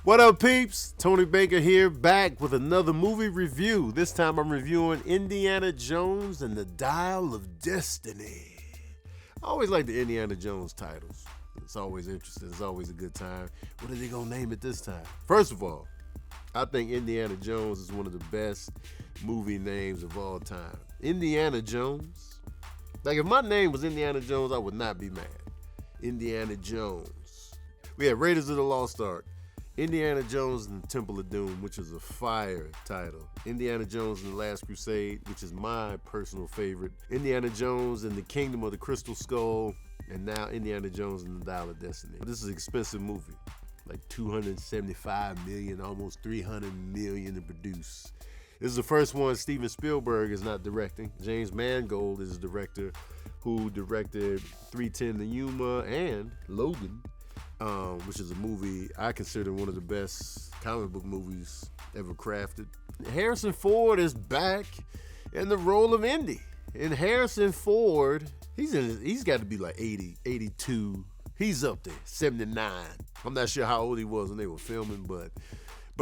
What up, peeps? Tony Baker here, back with another movie review. This time I'm reviewing Indiana Jones and the Dial of Destiny. I always like the Indiana Jones titles. It's always interesting. It's always a good time. What are they going to name it this time? First of all, I think Indiana Jones is one of the best movie names of all time. Indiana Jones. Like, if my name was Indiana Jones, I would not be mad. Indiana Jones. We had Raiders of the Lost Ark. Indiana Jones and the Temple of Doom, which is a fire title. Indiana Jones and the Last Crusade, which is my personal favorite. Indiana Jones and the Kingdom of the Crystal Skull. And now Indiana Jones and the Dial of Destiny. This is an expensive movie. Like $275 million, almost $300 million to produce. This is the first one Steven Spielberg is not directing. James Mangold is the director who directed 3:10 to Yuma and Logan. Which is a movie I consider one of the best comic book movies ever crafted. Harrison Ford is back in the role of Indy. And Harrison Ford, he's got to be like 80, 82. He's up there, 79. I'm not sure how old he was when they were filming, but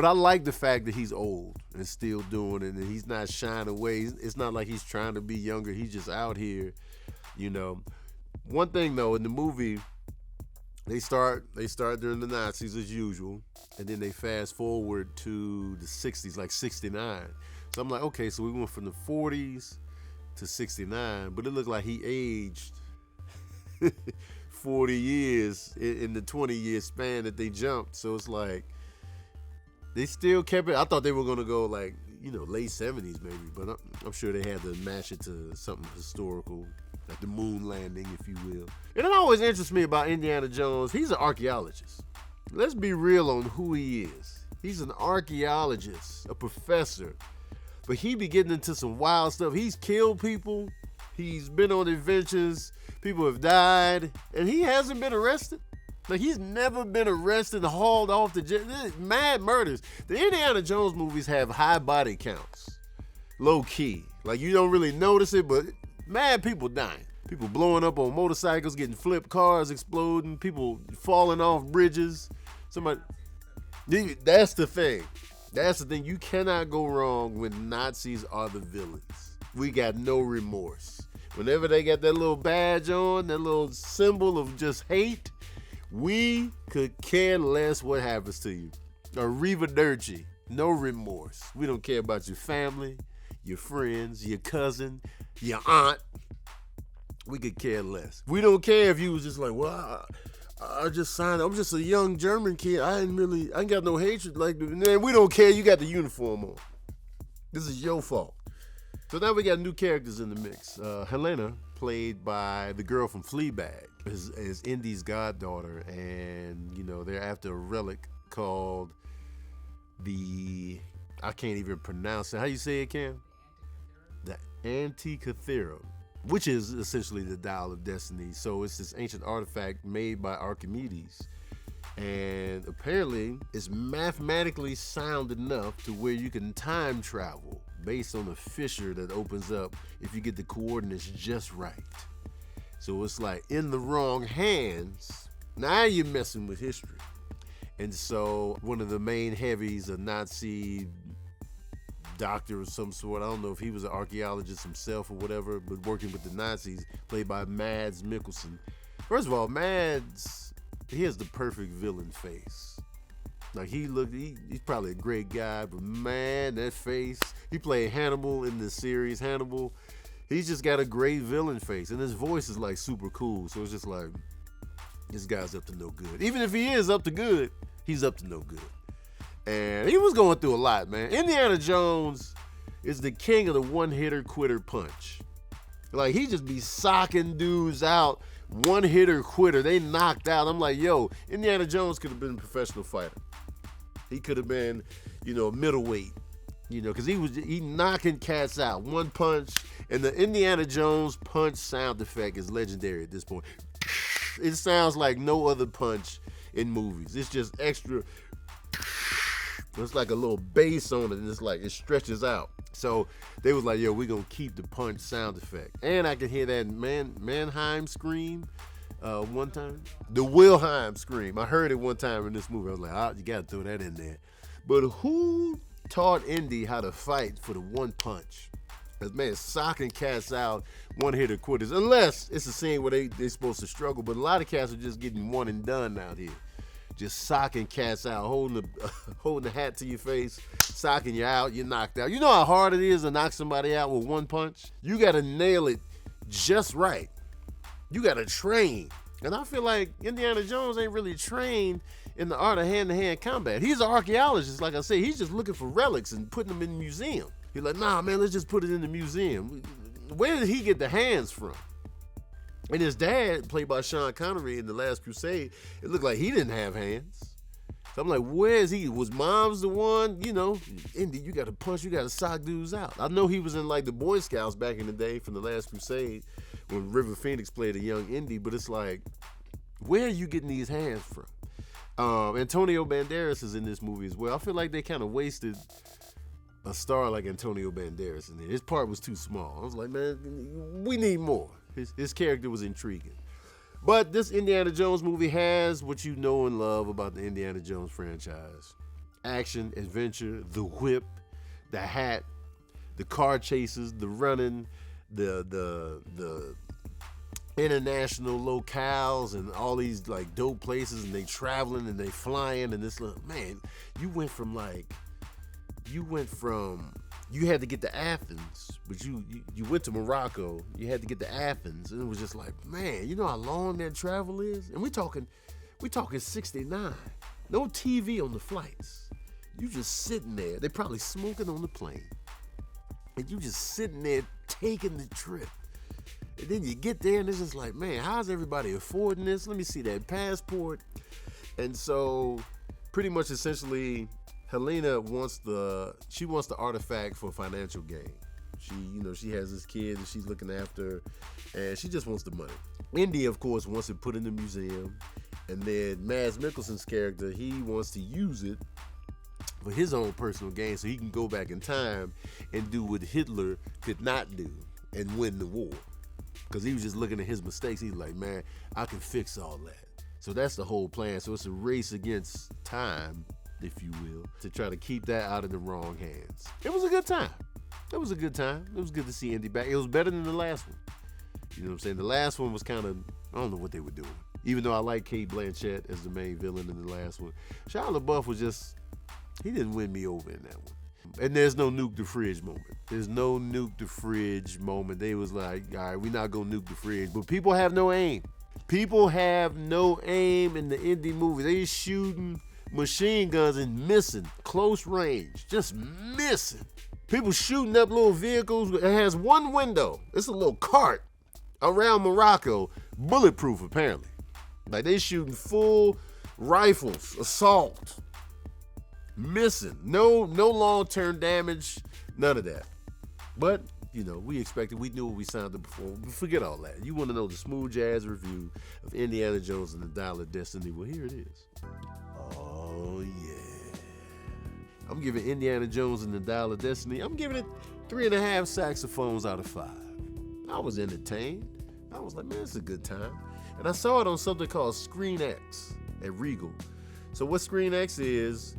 I like the fact that he's old and still doing it, and he's not shying away. It's not like he's trying to be younger. He's just out here, you know. One thing though, in the movie, They start during the Nazis as usual, and then they fast forward to the 60s, like 69. So I'm like, okay, so we went from the 40s to 69, but it looked like he aged 40 years in the 20-year span that they jumped. So it's like, they still kept it. I thought they were going to go like, late 70s maybe, but I'm sure they had to match it to something historical, like the moon landing, if you will. And it always interests me about Indiana Jones. He's an archaeologist. Let's be real on who he is. He's an archaeologist, a professor. But he be getting into some wild stuff. He's killed people. He's been on adventures. People have died. And he hasn't been arrested. Like, he's never been arrested and hauled off to jail. Mad murders. The Indiana Jones movies have high body counts. Low key. Like, you don't really notice it, but mad people dying. People blowing up on motorcycles, getting flipped, cars exploding, people falling off bridges. That's the thing. That's the thing. You cannot go wrong when Nazis are the villains. We got no remorse. Whenever they got that little badge on, that little symbol of just hate, we could care less what happens to you. Arrivederci. No remorse. We don't care about your family, your friends, your cousin, your aunt. We could care less. We don't care if you was just like, well, I just signed up. I'm just a young German kid. I ain't got no hatred. Like, man, we don't care. You got the uniform on. This is your fault. So now we got new characters in the mix. Helena, played by the girl from Fleabag, is Indy's goddaughter, and they're after a relic called I can't even pronounce it. How you say it, Cam? The Antikythera, which is essentially the Dial of Destiny. So it's this ancient artifact made by Archimedes. And apparently it's mathematically sound enough to where you can time travel based on a fissure that opens up if you get the coordinates just right. So it's like, in the wrong hands, now you're messing with history. And so one of the main heavies, a Nazi doctor of some sort, I don't know if he was an archaeologist himself or whatever, but working with the Nazis, played by Mads Mikkelsen. First of all, Mads, he has the perfect villain face. Like, he's probably a great guy, but man, that face. He played Hannibal in the series Hannibal. He's just got a great villain face, and his voice is like super cool. So it's just like, this guy's up to no good. Even if he is up to good, he's up to no good. And he was going through a lot, man. Indiana Jones is the king of the one-hitter quitter punch. Like, he just be socking dudes out, one-hitter quitter. They knocked out. I'm like, yo, Indiana Jones could have been a professional fighter. He could have been, middleweight, because he knocking cats out. One punch, and the Indiana Jones punch sound effect is legendary at this point. It sounds like no other punch in movies. It's just extra. It's like a little bass on it, and it's like it stretches out. So they was like, yo, we're going to keep the punch sound effect. And I can hear that Mannheim scream one time. The Wilhelm scream. I heard it one time in this movie. I was like, oh, you got to throw that in there. But who taught Indy how to fight for the one punch? Because, man, socking cats out, one-hitter quitters. Unless it's a scene where they're supposed to struggle. But a lot of cats are just getting one and done out here. Just socking cats out, holding the hat to your face, socking you out, you're knocked out. You know how hard it is to knock somebody out with one punch? You got to nail it just right. You got to train. And I feel like Indiana Jones ain't really trained in the art of hand-to-hand combat. He's an archaeologist, like I say. He's just looking for relics and putting them in the museum. He's like, nah, man, let's just put it in the museum. Where did he get the hands from? And his dad, played by Sean Connery in The Last Crusade, it looked like he didn't have hands. So I'm like, where is he? Was Mom's the one? You know, Indy, you got to punch, you got to sock dudes out. I know he was in like the Boy Scouts back in the day from The Last Crusade when River Phoenix played a young Indy, but it's like, where are you getting these hands from? Antonio Banderas is in this movie as well. I feel like they kind of wasted a star like Antonio Banderas in there. His part was too small. I was like, man, we need more. His character was intriguing. But this Indiana Jones movie has what you know and love about the Indiana Jones franchise. Action, adventure, the whip, the hat, the car chases, the running, the international locales and all these like dope places, and they traveling and they flying, and this little, man, you had to get to Athens, but you went to Morocco, you had to get to Athens, and it was just like, man, you know how long that travel is? And we talking 69. No TV on the flights. You just sitting there. They probably smoking on the plane. And you just sitting there taking the trip. And then you get there and it's just like, man, how's everybody affording this? Let me see that passport. And so pretty much essentially Helena wants the artifact for financial gain. She has this kid that she's looking after, and she just wants the money. Indy, of course, wants it put in the museum, and then Mads Mikkelsen's character, he wants to use it for his own personal gain so he can go back in time and do what Hitler could not do and win the war. Because he was just looking at his mistakes. He's like, man, I can fix all that. So that's the whole plan. So it's a race against time, if you will, to try to keep that out of the wrong hands. It was a good time. It was a good time. It was good to see Indy back. It was better than the last one. You know what I'm saying? The last one was kind of, I don't know what they were doing. Even though I like Cate Blanchett as the main villain in the last one. Shia LaBeouf was just, he didn't win me over in that one. And there's no nuke the fridge moment. There's no nuke the fridge moment. They was like, all right, we're not going to nuke the fridge. But people have no aim. People have no aim in the Indy movie. They shooting machine guns and missing. Close range. Just missing. People shooting up little vehicles. It has one window. It's a little cart around Morocco. Bulletproof, apparently. Like they shooting full rifles. Assault. Missing. No long-term damage. None of that. But, we expected. We knew what we signed up before. But forget all that. You want to know the smooth jazz review of Indiana Jones and the Dial of Destiny? Well, here it is. Oh, yeah. I'm giving Indiana Jones and the Dial of Destiny, I'm giving it 3.5 saxophones out of 5. I was entertained. I was like, man, it's a good time. And I saw it on something called Screen X at Regal. So what Screen X is,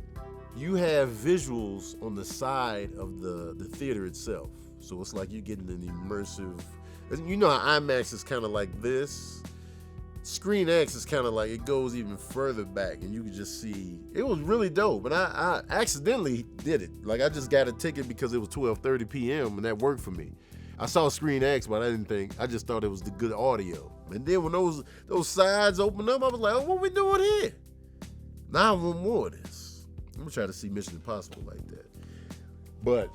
you have visuals on the side of the theater itself. So it's like you're getting an immersive, you know how IMAX is kind of like this? Screen X is kind of like, it goes even further back and you can just see, it was really dope. And I accidentally did it. Like I just got a ticket because it was 12:30 p.m. and that worked for me. I saw Screen X, but I just thought it was the good audio. And then when those sides opened up, I was like, oh, what we doing here? Now I want more of this. I'm gonna try to see Mission Impossible like that. But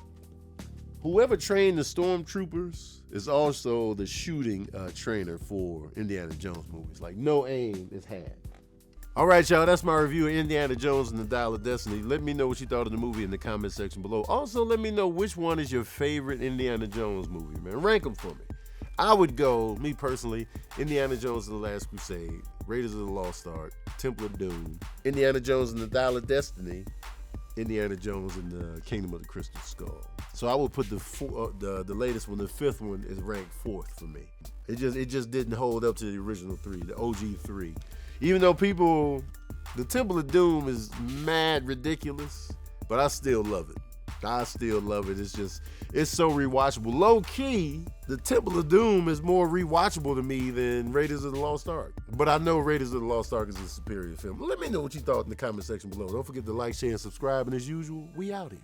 whoever trained the stormtroopers is also the shooting trainer for Indiana Jones movies. Like no aim is had. All right, y'all, that's my review of Indiana Jones and the Dial of Destiny. Let me know what you thought of the movie in the comment section below. Also, let me know which one is your favorite Indiana Jones movie, man. Rank them for me. I would go, me personally, Indiana Jones and the Last Crusade, Raiders of the Lost Ark, Temple of Doom, Indiana Jones and the Dial of Destiny, Indiana Jones and the Kingdom of the Crystal Skull. So I would put the latest one, the 5th one, is ranked 4th for me. It just didn't hold up to the original 3, the OG 3. Even though the Temple of Doom is mad ridiculous, but I still love it. It's so rewatchable. Low key, the Temple of Doom is more rewatchable to me than Raiders of the Lost Ark. But I know Raiders of the Lost Ark is a superior film. Let me know what you thought in the comment section below. Don't forget to like, share, and subscribe. And as usual, we out here.